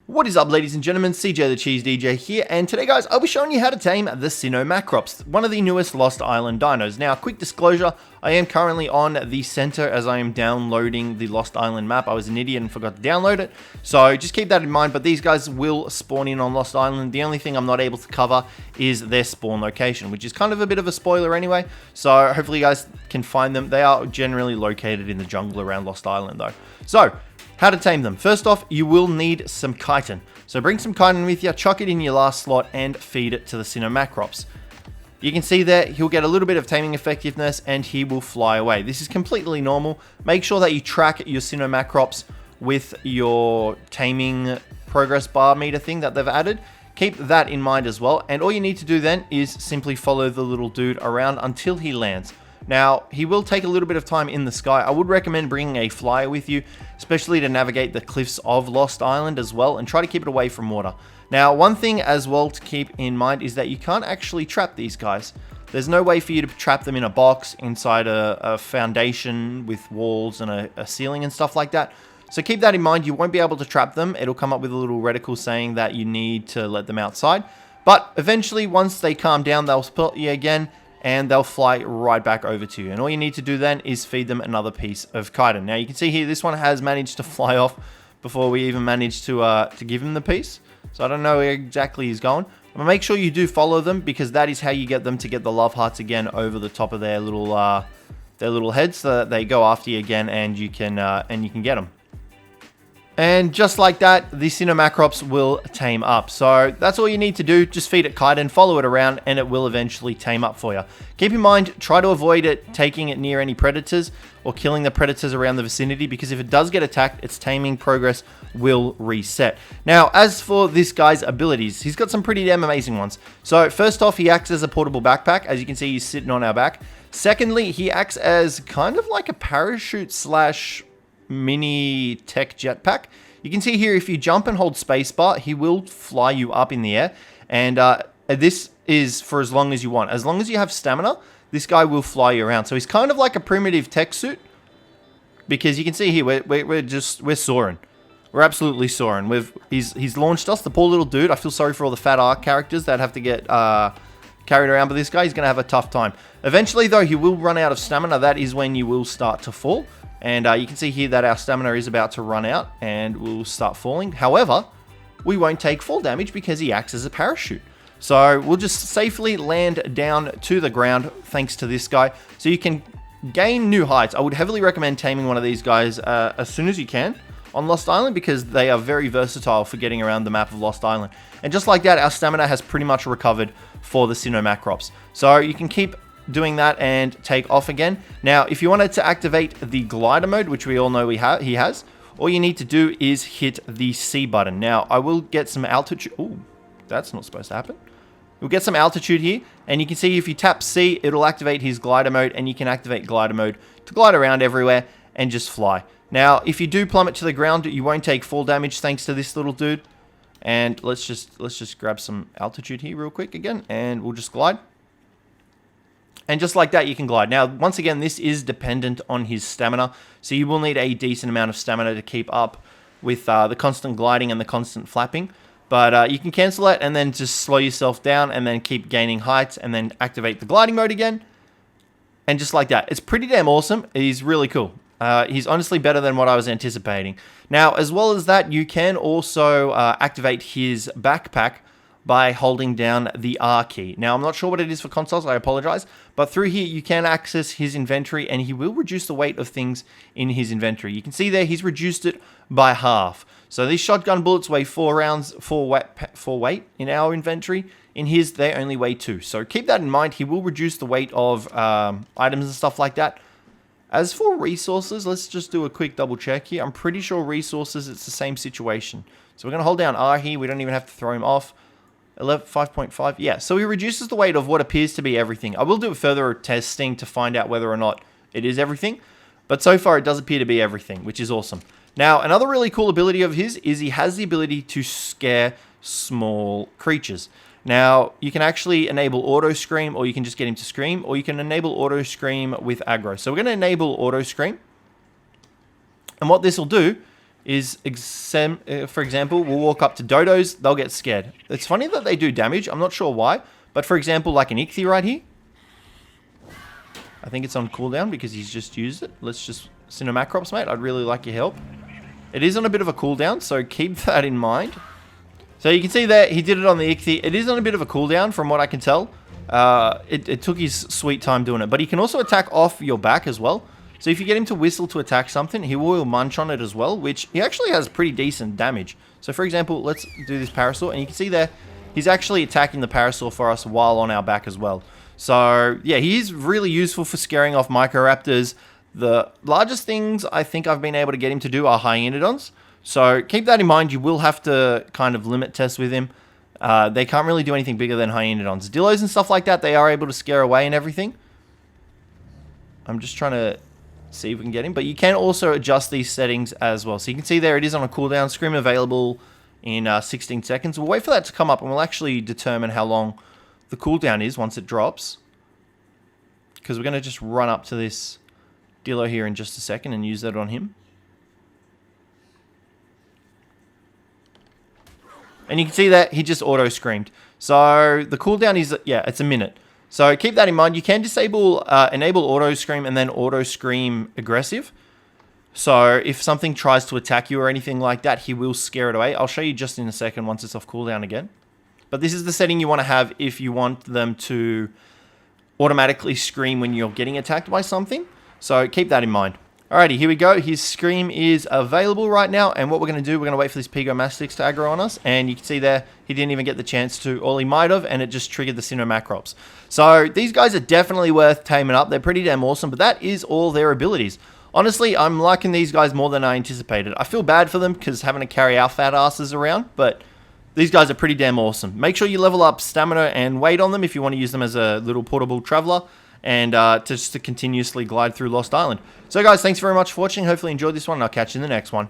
What is up, ladies and gentlemen? Cjthecheesedj here, and today, guys, I'll be showing you how to tame the SINOMACROPS, one of the newest Lost Island dinos. Now, quick disclosure, I am currently on the center as I am downloading the Lost Island map. I was an idiot and forgot to download it, so just keep that in mind, but these guys will spawn in on Lost Island. The only thing I'm not able to cover is their spawn location, which is kind of a bit of a spoiler anyway, so hopefully you guys can find them. They are generally located in the jungle around Lost Island, though. So, how to tame them. First off, you will need some chitin. So bring some chitin with you, chuck it in your last slot, and feed it to the SINOMACROPS. You can see there, he'll get a little bit of taming effectiveness, and he will fly away. This is completely normal. Make sure that you track your SINOMACROPS with your taming progress bar meter thing that they've added. Keep that in mind as well. And all you need to do then is simply follow the little dude around until he lands. Now, he will take a little bit of time in the sky. I would recommend bringing a flyer with you, especially to navigate the cliffs of Lost Island as well, and try to keep it away from water. Now, one thing as well to keep in mind is that you can't actually trap these guys. There's no way for you to trap them in a box inside a foundation with walls and a ceiling and stuff like that. So keep that in mind. You won't be able to trap them. It'll come up with a little reticle saying that you need to let them outside. But eventually, once they calm down, they'll spot you again, and they'll fly right back over to you. And all you need to do then is feed them another piece of chitin. Now you can see here, this one has managed to fly off before we even managed to give him the piece. So I don't know where exactly he's going. But make sure you do follow them, because that is how you get them to get the love hearts again over the top of their little heads, so that they go after you again, and you can get them. And just like that, the SINOMACROPS will tame up. So that's all you need to do. Just feed it chitin, follow it around, and it will eventually tame up for you. Keep in mind, try to avoid it taking it near any predators or killing the predators around the vicinity, because if it does get attacked, its taming progress will reset. Now, as for this guy's abilities, he's got some pretty damn amazing ones. So first off, he acts as a portable backpack. As you can see, he's sitting on our back. Secondly, he acts as kind of like a parachute slash mini tech jetpack. You can see here, if you jump and hold spacebar, he will fly you up in the air, and this is for as long as you want. As long as you have stamina, this guy will fly you around. So he's kind of like a primitive tech suit, because you can see here, we're soaring. We're absolutely soaring. He's launched us, the poor little dude. I feel sorry for all the fat ARC characters that have to get carried around, but this guy, he's going to have a tough time. Eventually, though, he will run out of stamina. That is when you will start to fall. And you can see here that our stamina is about to run out, and we'll start falling. However, we won't take fall damage because he acts as a parachute. So we'll just safely land down to the ground thanks to this guy. So you can gain new heights. I would heavily recommend taming one of these guys as soon as you can on Lost Island, because they are very versatile for getting around the map of Lost Island. And just like that, our stamina has pretty much recovered for the SINOMACROPS. So you can keep doing that and take off again. Now, if you wanted to activate the glider mode, which we all know he has, all you need to do is hit the C button. Now, I will get some altitude. Ooh, that's not supposed to happen. We'll get some altitude here, and you can see if you tap C, it'll activate his glider mode, and you can activate glider mode to glide around everywhere and just fly. Now, if you do plummet to the ground, you won't take fall damage thanks to this little dude. And let's just grab some altitude here real quick again, and we'll just glide. And just like that, you can glide. Now, once again, this is dependent on his stamina, so you will need a decent amount of stamina to keep up with the constant gliding and the constant flapping. But you can cancel it and then just slow yourself down and then keep gaining heights and then activate the gliding mode again. And just like that. It's pretty damn awesome. He's really cool. He's honestly better than what I was anticipating. Now, as well as that, you can also activate his backpack by holding down the R key. Now, I'm not sure what it is for consoles, I apologize, but through here you can access his inventory, and he will reduce the weight of things in his inventory. You can see there he's reduced it by half. So these shotgun bullets weigh 4 rounds for weight in our inventory. In his, they only weigh 2. So keep that in mind. He will reduce the weight of items and stuff like that. As for resources, let's just do a quick double check here. I'm pretty sure resources, it's the same situation. So we're going to hold down R here. We don't even have to throw him off. 5.5, yeah, so he reduces the weight of what appears to be everything. I will do further testing to find out whether or not it is everything, but so far it does appear to be everything, which is awesome. Now, another really cool ability of his is he has the ability to scare small creatures. Now, you can actually enable auto scream, or you can just get him to scream, or you can enable auto scream with aggro. So we're going to enable auto scream, and what this will do is, for example, we'll walk up to dodos, they'll get scared. It's funny that they do damage, I'm not sure why, but for example, like an ichthy right here, I think it's on cooldown because he's just used it. Let's just, SINOMACROPS, mate, I'd really like your help. It is on a bit of a cooldown, so keep that in mind. So you can see that he did it on the ichthy. It is on a bit of a cooldown from what I can tell. It took his sweet time doing it, but he can also attack off your back as well. So if you get him to whistle to attack something, he will munch on it as well, which he actually has pretty decent damage. So for example, let's do this Parasaur, and you can see there, he's actually attacking the Parasaur for us while on our back as well. So yeah, he is really useful for scaring off Microraptors. The largest things I think I've been able to get him to do are Hyaenodons. So keep that in mind, you will have to kind of limit test with him. They can't really do anything bigger than Hyaenodons. Dilos and stuff like that, they are able to scare away and everything. I'm just trying to see if we can get him, but you can also adjust these settings as well. So you can see there it is on a cooldown, scream available in 16 seconds. We'll wait for that to come up and we'll actually determine how long the cooldown is once it drops, because we're going to just run up to this Dilo here in just a second and use that on him. And you can see that he just auto screamed. So the cooldown is, yeah, it's a minute. So keep that in mind. You can disable, enable auto scream and then auto scream aggressive. So if something tries to attack you or anything like that, he will scare it away. I'll show you just in a second once it's off cooldown again. But this is the setting you want to have if you want them to automatically scream when you're getting attacked by something. So keep that in mind. Alrighty, here we go. His scream is available right now, and what we're going to do, we're going to wait for this Pigomastix to aggro on us, and you can see there, he didn't even get the chance to, all he might have, and it just triggered the SINOMACROPS. So these guys are definitely worth taming up. They're pretty damn awesome, but that is all their abilities. Honestly, I'm liking these guys more than I anticipated. I feel bad for them because having to carry our fat asses around, but these guys are pretty damn awesome. Make sure you level up stamina and weight on them if you want to use them as a little portable traveler, and just to continuously glide through Lost Island. So guys, thanks very much for watching. Hopefully you enjoyed this one, and I'll catch you in the next one.